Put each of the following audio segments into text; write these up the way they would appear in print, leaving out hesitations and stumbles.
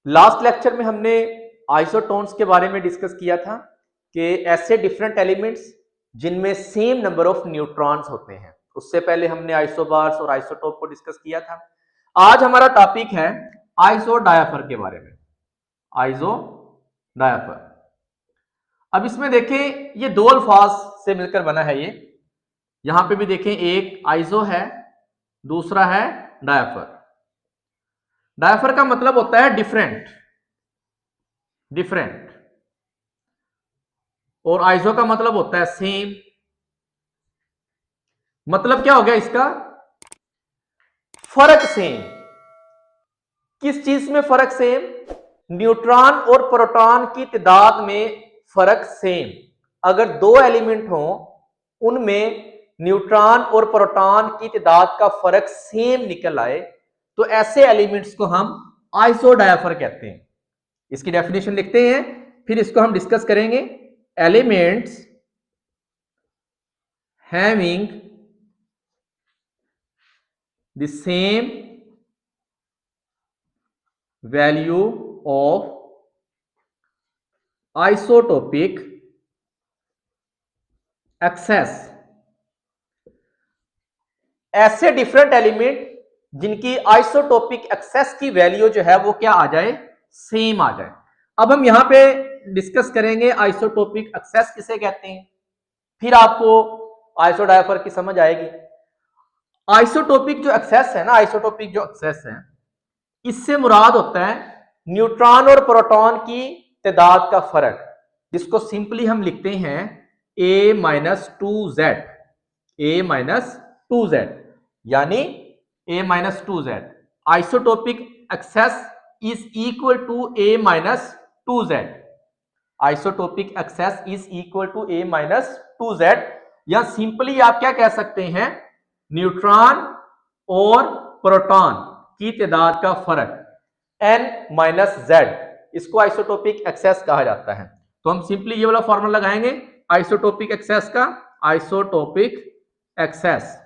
Last lecture में हमने isotones के बारे में डिस्कस किया था कि ऐसे डिफरेंट एलिमेंट्स जिनमें सेम नंबर ऑफ न्यूट्रॉन्स होते हैं। उससे पहले हमने आइसोबार्स और आइसोटोप को डिस्कस किया था। आज हमारा टॉपिक है आइसोडायाफर के बारे में। आइसोडायाफर, अब इसमें देखें ये दो अल्फाज से मिलकर बना है। ये यहां पे भी देखें, एक आइसो है, दूसरा है डायाफर। डायाफर का मतलब होता है डिफरेंट, डिफरेंट, और आइसो का मतलब होता है सेम। मतलब क्या हो गया इसका? फर्क सेम। किस चीज में फर्क सेम? न्यूट्रॉन और प्रोटॉन की तादाद में फर्क सेम। अगर दो एलिमेंट हो उनमें न्यूट्रॉन और प्रोटॉन की तादाद का फर्क सेम निकल आए तो ऐसे एलिमेंट्स को हम आइसोडायाफर कहते हैं। इसकी डेफिनेशन लिखते हैं, फिर इसको हम डिस्कस करेंगे। Elements having the same value of isotopic excess. ऐसे डिफरेंट एलिमेंट जिनकी आइसोटोपिक एक्सेस की वैल्यू जो है वो क्या आ जाए? सेम आ जाए। अब हम यहां पे डिस्कस करेंगे आइसोटोपिक एक्सेस किसे कहते हैं, फिर आपको आइसोडायाफर की समझ आएगी। आइसोटोपिक जो एक्सेस है ना, आइसोटोपिक जो एक्सेस है, इससे मुराद होता है न्यूट्रॉन और प्रोटॉन की तादाद का फर्क, जिसको सिंपली हम लिखते हैं a minus two Z. a minus two Z यानी a minus two Z. Isotopic excess is equal to a minus two Z. Isotopic excess is equal to a minus two Z, या simply आप क्या कह सकते हैं? Neutron और proton की तादाद का फर्क n माइनस जेड, इसको आइसोटोपिक एक्सेस कहा जाता है। तो हम सिंपली ये वाला फॉर्मूला लगाएंगे आइसोटोपिक एक्सेस का। आइसोटोपिक एक्सेस,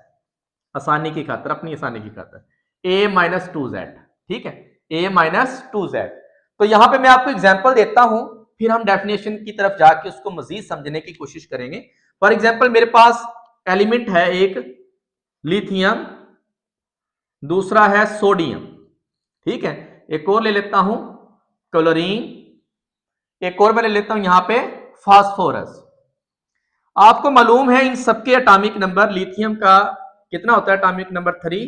आसानी की खातर, अपनी आसानी की खातर, a माइनस टू जेड। ठीक है, a माइनस टू जेड। तो यहां पे मैं आपको एग्जांपल देता हूं, फिर हम डेफिनेशन की तरफ जाके उसको मजीद समझने की कोशिश करेंगे। फॉर एग्जांपल मेरे पास एलिमेंट है एक लिथियम, दूसरा है सोडियम। ठीक है, एक और ले लेता हूं क्लोरीन, एक और मैं ले लेता हूं यहां पे फास्फोरस। आपको मालूम है इन सबके एटॉमिक नंबर, लिथियम का कितना होता है एटॉमिक नंबर 3,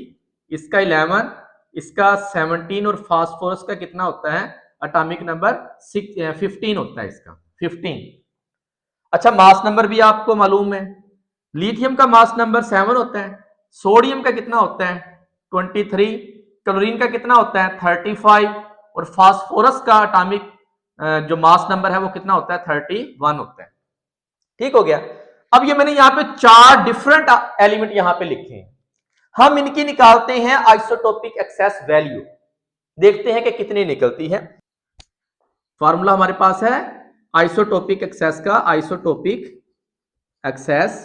इसका 11, इसका 17, और फास्फोरस का कितना होता है एटॉमिक नंबर 15 होता है, इसका 15। अच्छा, मास नंबर भी आपको मालूम है, लिथियम का मास नंबर 7 होता है, सोडियम का कितना होता है 23, क्लोरीन का कितना होता है 35, और फास्फोरस का एटॉमिक जो मास नंबर है वो कितना होता है 31 होता है। ठीक हो गया। अब ये मैंने यहां पे चार डिफरेंट एलिमेंट यहां पे लिखे हैं, हम इनकी निकालते हैं आइसोटोपिक एक्सेस वैल्यू, देखते हैं कि कितनी निकलती है। फॉर्मूला हमारे पास है आइसोटोपिक एक्सेस का। Isotopic excess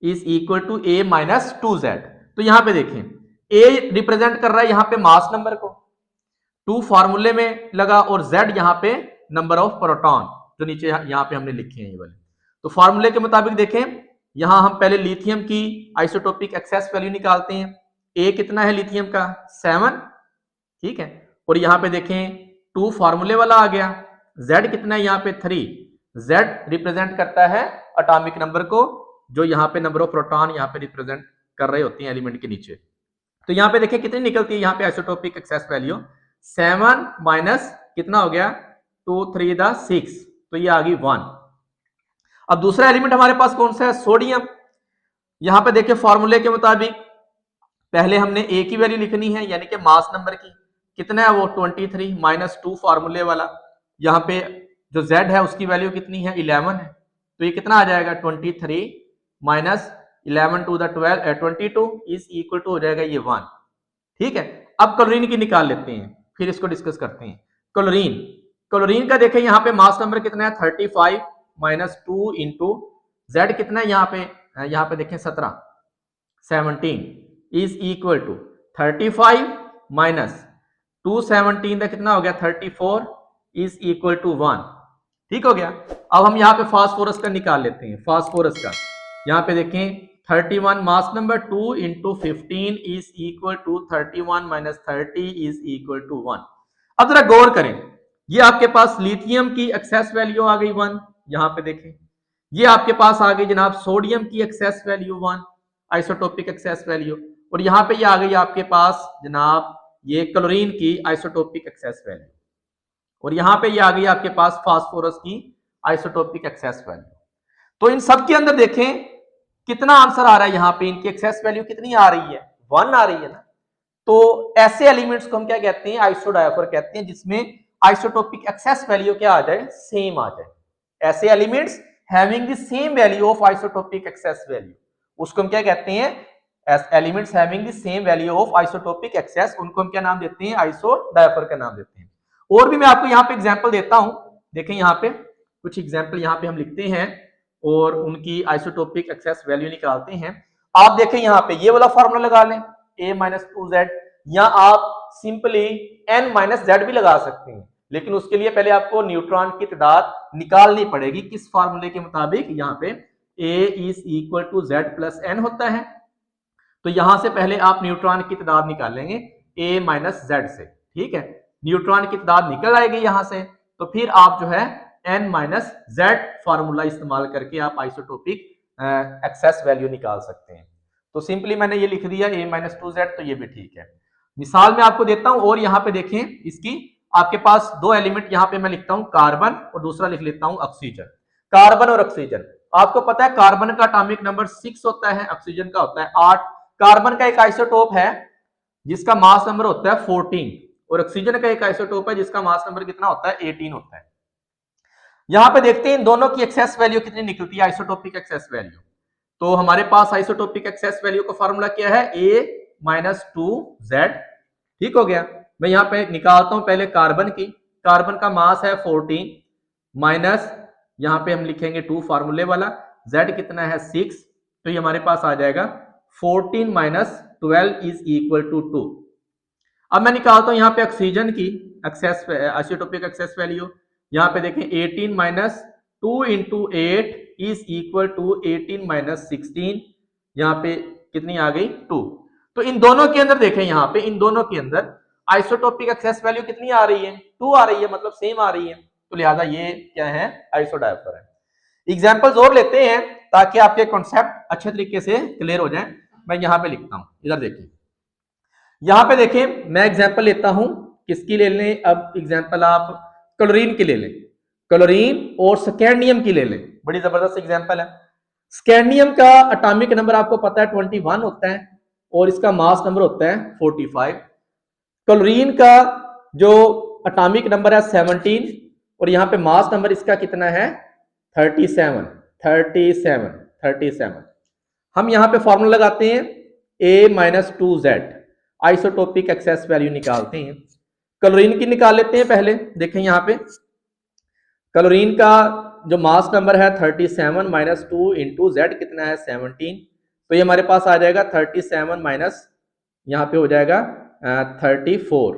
is equal to a minus two Z. तो यहां पे देखें, a रिप्रेजेंट कर रहा है यहां पे मास नंबर को, 2 फार्मूले में लगा, और z यहां पे नंबर ऑफ प्रोटॉन जो नीचे यहां पे हमने लिखे हैं ये वाले। तो फार्मूले के मुताबिक देखें, यहां हम पहले लिथियम की आइसोटोपिक एक्सेस वैल्यू निकालते हैं। a कितना है लिथियम का 7, ठीक है, और यहां पे देखें 2 फार्मूले वाला आ गया। z कितना है यहां पे 3, z रिप्रेजेंट करता है एटॉमिक नंबर को, जो यहां पे नंबर ऑफ प्रोटॉन यहां पे रिप्रेजेंट कर रहे होते हैं एलिमेंट के नीचे। तो यहां पे देखिए कितनी निकलती है यहां पे आइसोटोपिक एक्सेस वैल्यू, 7 माइनस कितना हो गया 2 3 द 6, तो ये आ गई 1। अब दूसरा एलिमेंट हमारे पास कौन सा है? सोडियम। यहां पे देखिए फॉर्मूले के मुताबिक पहले हमने a की वैल्यू लिखनी है, यानी कि मास नंबर की, कितना है वो 23 माइनस 2 फार्मूले वाला, यहां पे जो z है उसकी वैल्यू कितनी है 11 है, तो ये कितना आ जाएगा 23 minus 11 to the 12 22 is equal to हो जाएगा ये 1। ठीक है, अब क्लोरीन की निकाल लेते हैं, फिर इसको डिस्कस करते हैं। क्लोरीन, क्लोरीन का देखें यहाँ पे मास नंबर कितना है 35 माइनस 2 इंटू जेड कितना है यहाँ पे देखें 17 इज इक्वल टू 35 माइनस 217 का कितना हो गया 34 इज इक्वल टू 1। ठीक हो गया। अब हम यहाँ पे फास्फोरस का निकाल लेते हैं। फास्फोरस का यहाँ पे देखें 31 mass number 2 into 15 is equal to 31 minus 30 is equal to 1। अब जरा गौर करें, ये आपके पास लिथियम की एक्सेस वैल्यू आ गई 1, यहाँ पे देखें। ये आपके पास आ गई जनाब सोडियम की excess value 1, isotopic excess value. और यहाँ पे ये आ गई आपके पास जनाब ये क्लोरीन की आइसोटोपिक एक्सेस वैल्यू। और यहाँ पे ये आ गई आपके पास फास्फोरस की आइसोटोपिक एक्सेस वैल्यू। तो इन सब के अंदर देखें कितना आंसर आ रहा है, यहाँ पे इनकी एक्सेस वैल्यू कितनी आ रही है 1 आ रही है ना। तो ऐसे एलिमेंट्स को हम क्या कहते हैं आइसोडायफर कहते हैं, जिसमें आइसोटोपिक एक्सेस वैल्यू क्या आ जाए सेम आ जाए। ऐसे elements having the same value of isotopic excess value, उसको हम क्या कहते हैं elements having the same value of isotopic excess, उनको हम क्या नाम देते हैं आइसोडायफर का नाम देते हैं। और भी मैं आपको यहाँ पे एग्जांपल देता हूं, देखें यहाँ पे कुछ एग्जांपल यहाँ पे हम लिखते हैं और उनकी आइसोटोपिक एक्सेस वैल्यू निकालते हैं। आप देखें यहाँ पे ये वाला फॉर्मूला लगा लें a-2z, या आप सिंपली n-z भी लगा सकते हैं, लेकिन उसके लिए पहले आपको न्यूट्रॉन की तादाद निकालनी पड़ेगी। किस फार्मूले के मुताबिक, यहाँ पे a is equal to z plus n होता है, तो यहां से पहले आप न्यूट्रॉन की तादाद निकालेंगे a-z से। ठीक है, न्यूट्रॉन की तादाद निकल आएगी यहां से, तो फिर आप जो है n-z फार्मूला इस्तेमाल करके आप आइसोटोपिक एक्सेस वैल्यू निकाल सकते हैं। तो सिंपली मैंने ये लिख दिया a-2z, तो ये भी ठीक है। मिसाल में आपको देता हूं, और यहाँ पे देखें इसकी आपके पास दो एलिमेंट यहाँ पे मैं लिखता हूं कार्बन और दूसरा लिख लेता हूं ऑक्सीजन। कार्बन और ऑक्सीजन, आपको पता है कार्बन का एटॉमिक नंबर 6 होता है, ऑक्सीजन का होता है 8। कार्बन का एक आइसोटोप है जिसका मास नंबर होता है 14, और ऑक्सीजन का एक आइसोटोप है जिसका मास नंबर कितना होता है 18 होता है। यहां पे देखते हैं इन दोनों की एक्सेस वैल्यू कितनी निकलती है, आइसोटोपिक एक्सेस वैल्यू। तो हमारे पास आइसोटोपिक एक्सेस वैल्यू का फॉर्मूला क्या है a-2z। ठीक हो गया। मैं यहां पे निकालता हूं पहले कार्बन की, कार्बन का मास है 14 माइनस यहां पे हम लिखेंगे 2 फार्मूले वाला, z कितना है 6, तो ये हमारे पास आ जाएगा 14 माइनस 12 इज इक्वल टू 2। अब मैं निकालता हूं यहां पे ऑक्सीजन की एक्सेस आइसोटोपिक एक्सेस वैल्यू, यहां पे देखें 18 minus 2 into 8 is equal to 18 minus 16, यहां पे कितनी आ गई 2। तो इन दोनों के अंदर देखें, यहां पे इन दोनों के अंदर आइसोटोपिक एक्सेस वैल्यू कितनी आ रही है 2 आ रही है, मतलब सेम आ रही है, तो लिहाजा ये क्या है आइसोडायफर है। एग्जांपल्स और लेते हैं ताकि आपके कॉन्सेप्ट अच्छे तरीके से क्लियर हो जाए। मैं यहां पे लिखता हूं, इधर देखिए, यहां पे देखें मैं एग्जांपल लेता हूं, किसकी ले लें, अब एग्जांपल आप क्लोरीन की ले लें, क्लोरीन और स्कैंडियम की ले लें, बड़ी जबरदस्त एग्जांपल है। स्कैंडियम का एटॉमिक नंबर आपको पता है 21 होता है और इसका मास नंबर होता है 45। क्लोरीन का जो एटॉमिक नंबर है 17 और यहाँ पे मास नंबर इसका कितना है 37। हम यहाँ पे फॉर्मूला लगाते हैं a-2z, आइसोटोपिक एक्सेस वैल्यू निकालते हैं। क्लोरीन की निकाल लेते हैं पहले, देखें यहाँ पे क्लोरीन का जो मास नंबर है 37 माइनस 2 इंटू जेड कितना है 17, तो ये हमारे पास आ जाएगा 37 माइनस यहाँ पे हो जाएगा 34,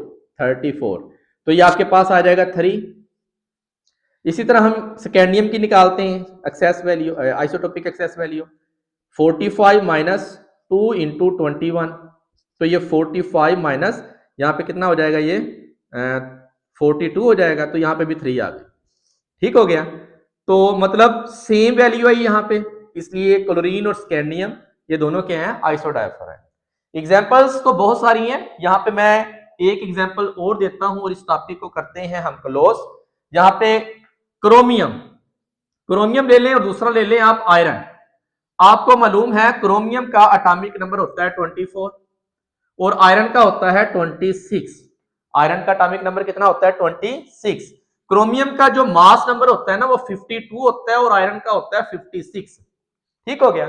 तो ये आपके पास आ जाएगा 3। इसी तरह हम स्कैंडियम की निकालते हैं excess value, isotopic excess value 45 minus 2 into 21, तो ये 45 माइनस यहाँ पे कितना हो जाएगा ये 42 हो जाएगा, तो यहाँ पे भी 3 आ गई। ठीक हो गया। तो मतलब सेम वैल्यू है यहाँ पे, इसलिए क्लोरीन और स्कैंडियम ये दोनों क्या हैं आइसोडायफर है। एग्जांपल्स तो बहुत सारी हैं, यहाँ पे मैं एक एग्जांपल और देता हूं और इस टॉपिक को करते हैं हम क्लोज। यहाँ पे क्रोमियम ले लें और दूसरा ले लें आप आयरन। आपको मालूम है क्रोमियम का एटॉमिक नंबर होता है 24 और आयरन का होता है 26। आयरन का एटॉमिक नंबर कितना होता है 26। क्रोमियम का जो मास नंबर होता है ना वो 52 होता है और आयरन का होता है 56। ठीक हो गया।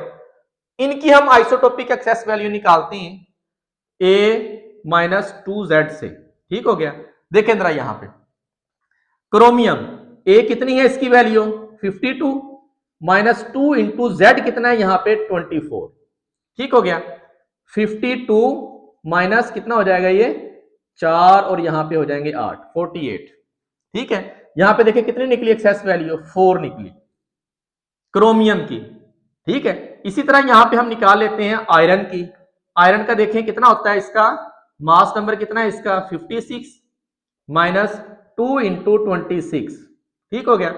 इनकी हम आइसोटोपिक एक्सेस वैल्यू निकालते हैं a-2z से। ठीक हो गया। देखें जरा यहां पे क्रोमियम a कितनी है इसकी वैल्यू 52 माइनस 2 इंटू जेड कितना है यहां पे 24। ठीक हो गया। 52 माइनस कितना हो जाएगा ये 4 और यहां पे हो जाएंगे 8, 48। ठीक है, यहां पे देखिए कितनी निकली एक्सेस वैल्यू, 4 निकली क्रोमियम की। ठीक है, इसी तरह यहां पे हम निकाल लेते हैं आयरन की। आयरन का देखें कितना होता है, इसका मास नंबर कितना है इसका, 56 माइनस 2 इंटू 26। ठीक हो गया,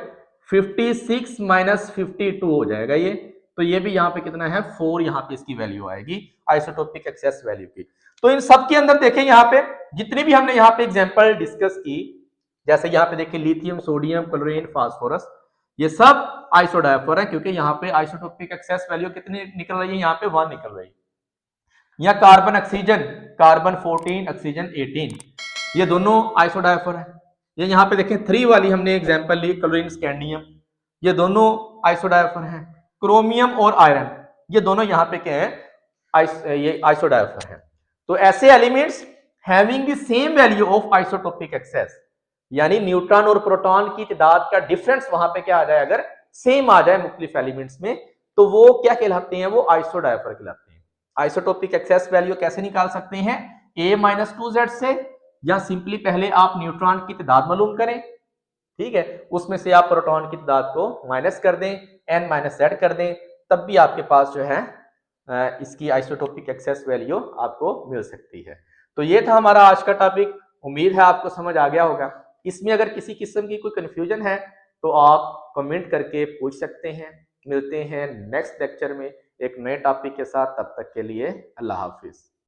56 माइनस 52 हो जाएगा ये। तो ये भी यहाँ पे कितना है, 4 यहाँ पे इसकी वैल्यू आएगी आइसोटोपिक एक्सेस वैल्यू की। तो इन सब के अंदर देखें यहाँ पे जितनी भी हमने यहाँ पे एग्जांपल डिस्कस की, जैसे यहाँ पे देखिए लिथियम, सोडियम, क्लोरीन, फास्फोरस, ये सब आइसोडायफर है, क्योंकि यहाँ पे आइसोटोपिक एक्सेस वैल्यू कितनी निकल रही है, यहाँ पे 1 निकल रही है। या कार्बन ऑक्सीजन, कार्बन 14, ऑक्सीजन 18, ये दोनों आइसोडायफर है। ये यहाँ पे देखें 3 वाली हमने एग्जांपल ली, क्लोरीन, स्कैंडियम, ये दोनों आइसोडायफर हैं। क्रोमियम और आयरन, ये दोनों यहाँ पे क्या है, ये आइसोडायफर है। तो ऐसे elements having the same value of isotopic excess, यानी न्यूट्रॉन और प्रोटॉन की तादाद का डिफरेंस वहां पे क्या आ जाए, अगर सेम आ जाए मुख्तलिफ एलिमेंट्स में, तो वो क्या कहलाते हैं, वो आइसोडायफर कहलाते हैं। आइसोटोपिक एक्सेस वैल्यू कैसे निकाल सकते हैं, a-2z से, या सिंपली पहले आप न्यूट्रॉन की तादाद मालूम करें, ठीक है, उसमें से आप प्रोटॉन की तादाद को माइनस कर दें, n-z कर दें, तब भी आपके पास जो है इसकी आइसोटोपिक एक्सेस वैल्यू आपको मिल सकती है। तो ये था हमारा आज का टॉपिक, उम्मीद है आपको समझ आ गया होगा। इसमें अगर किसी किस्म की कोई कंफ्यूजन है तो आप कमेंट करके पूछ सकते हैं। मिलते हैं नेक्स्ट लेक्चर में एक नए टॉपिक के साथ, तब तक के लिए अल्लाह हाफिज।